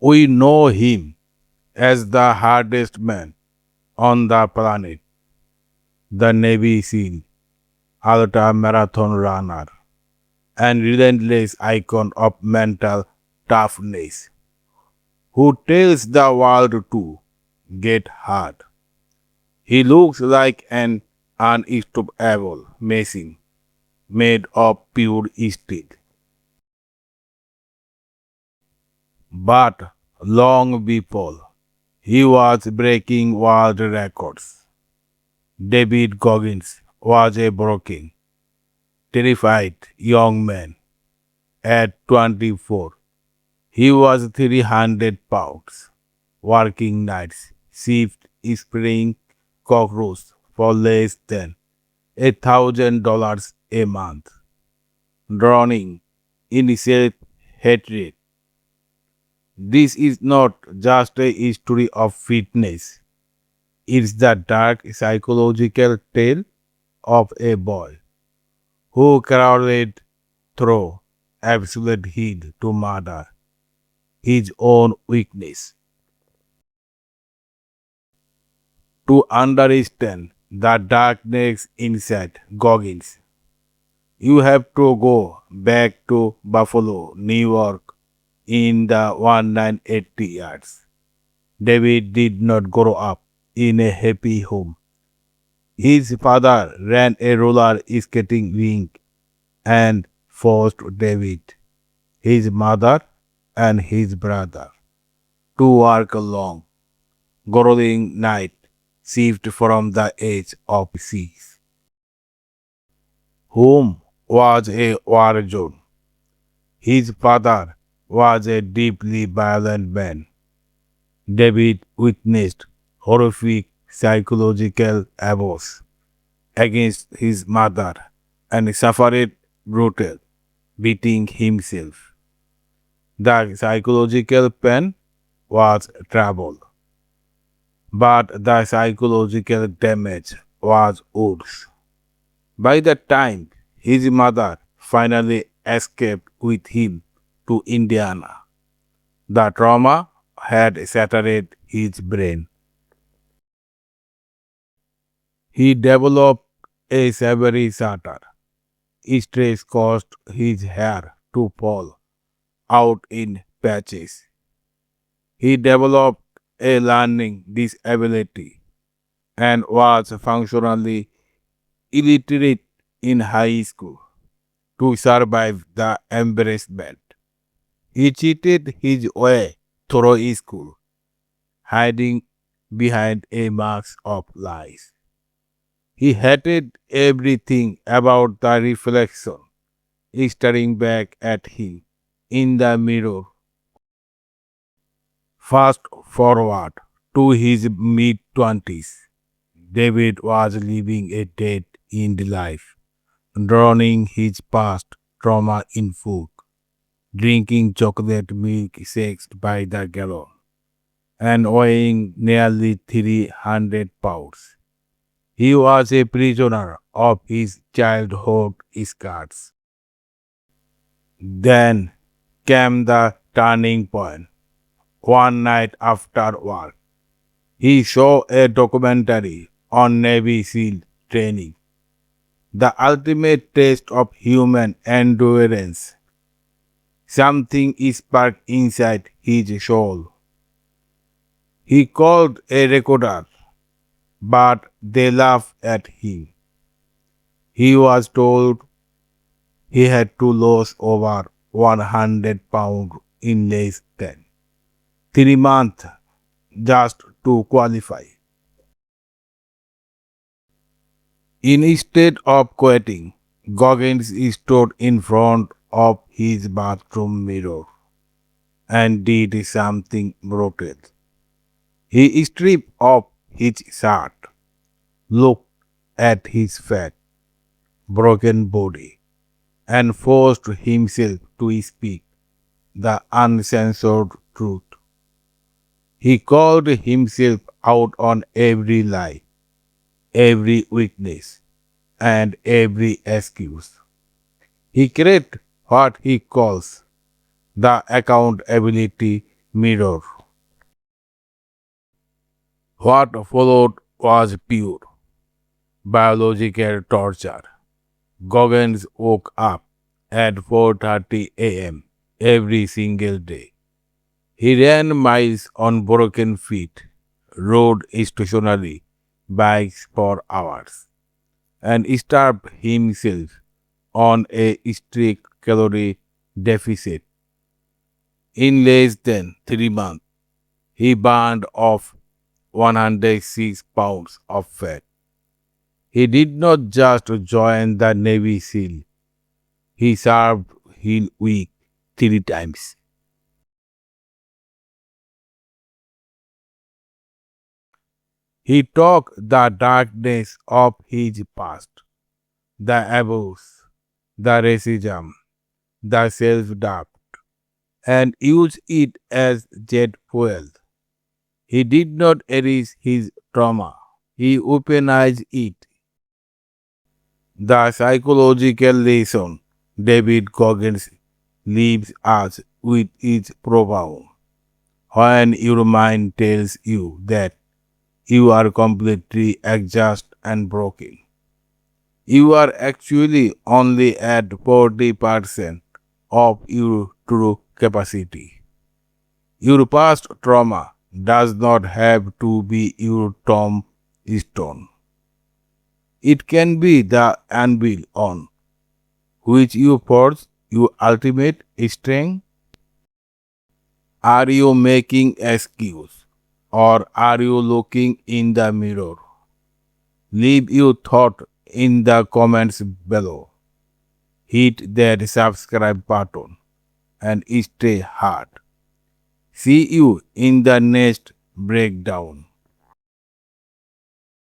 We know him as the hardest man on the planet, the Navy SEAL, ultra marathon runner, and relentless icon of mental toughness, who tells the world to get hard. He looks like an unstoppable machine made of pure steel. But long before he was breaking world records, David Goggins was a broken, terrified young man. At 24, he was 300 pounds, working nights, shift spraying cockroaches for less than $1,000 a month, drowning in self hatred. This is not just a history of fitness, it's the dark psychological tale of a boy who crawled through absolute heat to murder his own weakness. To understand the darkness inside Goggins, you have to go back to Buffalo, New York in the 1980 years. David did not grow up in a happy home. His father ran a roller skating rink and forced David, his mother, and his brother to work long, grueling night shift from the edge of seas. Home was a war zone. His father was a deeply violent man. David witnessed horrific psychological abuse against his mother and suffered brutal beating himself. The psychological pain was trouble, but the psychological damage was worse. By the time his mother finally escaped with him to Indiana, the trauma had shattered his brain. He developed a severe stutter. Stress caused his hair to fall out in patches. He developed a learning disability and was functionally illiterate in high school. To survive the embarrassment, he cheated his way through school, hiding behind a mask of lies. He hated everything about the reflection staring back at him in the mirror. Fast forward to his mid 20s. David was living a dead end life, drowning his past trauma in food, drinking chocolate milkshakes by the gallon, and weighing nearly 300 pounds. He was a prisoner of his childhood scars. Then came the turning point. One night after work, he saw a documentary on Navy SEAL training, the ultimate test of human endurance. Something sparked inside his soul. He called a recorder, but they laughed at him. He was told he had to lose over 100 pounds in less than 3 months just to qualify. Instead of quitting, Goggins stood in front of his bathroom mirror and did something brutal. He stripped off his shirt, looked at his fat, broken body, and forced himself to speak the uncensored truth. He called himself out on every lie, every weakness, and every excuse. He created what he calls the accountability mirror. What followed was pure biological torture. Goggins woke up at 4:30 a.m. every single day. He ran miles on broken feet, rode stationary bikes for hours, and starved himself on a strict calorie deficit. In less than 3 months, he burned off 106 pounds of fat. He did not just join the Navy SEAL, he served his week 3 times. He talked the darkness of his past, the abuse, the racism, the self-doubt, and used it as jet fuel. He did not erase his trauma, he weaponized it. The psychological lesson David Goggins leaves us with is profound. When your mind tells you that you are completely exhausted and broken, you are actually only at 40% of your true capacity. Your past trauma does not have to be your tombstone. It can be the anvil on which you forge your ultimate strength. Are you making excuse or are you looking in the mirror? Leave your thought in the comments below. Hit that subscribe button and stay hard. See you in the next breakdown.